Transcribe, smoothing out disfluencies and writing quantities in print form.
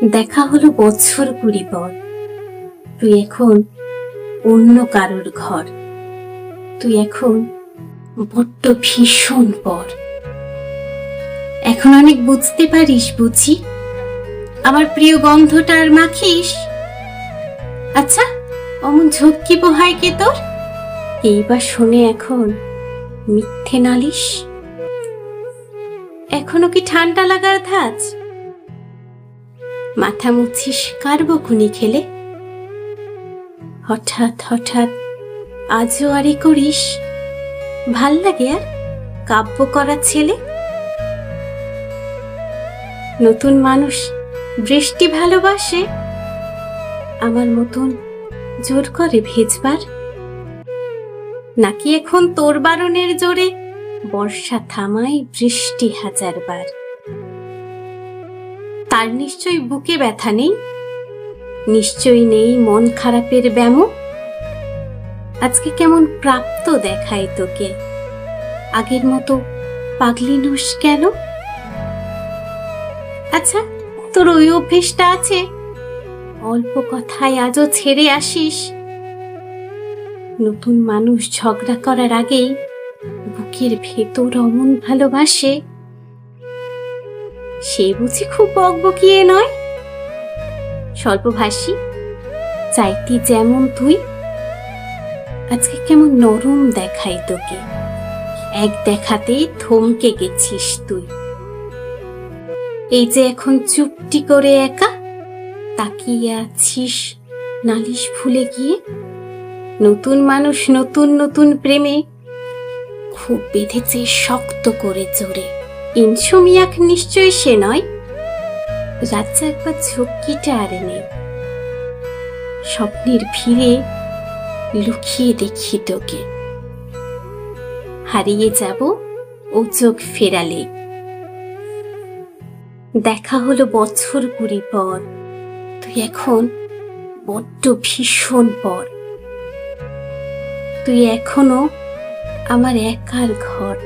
দেখা হলো বছর 20 পর। তুই এখন অন্য কারোর ঘর। তুই এখন বড্ড ভীষণ পর। এখন অনেক বুঝতে পারিস বুঝি, আমার প্রিয় গন্ধটা আর মাখিস। আচ্ছা, অমন ঝক্কি পোহায় কে তোর? এইবার শোনে এখন মিথ্যে নালিশ। এখনো কি ঠান্ডা লাগার ধাঁচ? মাথা মুছিস কার বকুনি খেলে? হঠাৎ হঠাৎ আজও আরে করিস, ভাল লাগে আর কাব্য করা ছেলে? নতুন মানুষ বৃষ্টি ভালোবাসে, আমার মতন জোর করে ভেজবার? নাকি এখন তোর বারণের জোরে বর্ষা থামায় বৃষ্টি 1000 বার? তার নিশ্চয়ই বুকে ব্যথা নেই, নিশ্চয়ই নেই মন খারাপের ব্যামো। আজকে কেমন প্রাপ্ত দেখায় তোকে, আগের মতো পাগলি নোস কেন? আচ্ছা, তোর ওই অভ্যেসটা আছে, অল্প কথায় আজও ছেড়ে আসিস। নতুন মানুষ ঝগড়া করার আগেই বুকের ভেতর অমন ভালোবাসে। সে বুঝি খুব বকবকিয়ে নয়, স্বল্পভাষী, চাইতি যেমন তুই। আজকে কেমন নরম দেখাই তোকে, এক দেখাতেই থমকে গেছিস তুই। এই যে এখন চুপটি করে একা তাকিয়ে আছিস নালিশ ভুলে গিয়ে। নতুন মানুষ নতুন নতুন প্রেমে খুব বেঁধেছে শক্ত করে জোরে। ইনসোমিয়াক নিশ্চয় সে নয়, রাজ্যে একবার ঝক্কিটা আর নে। স্বপ্নের ভিড়ে লুকিয়ে দেখি তোকে, হারিয়ে যাব ও চোখ ফেরালে। দেখা হলো বছর 20 পর, তুই এখন বড্ড ভীষণ পর। তুই এখনো আমার একার ঘর।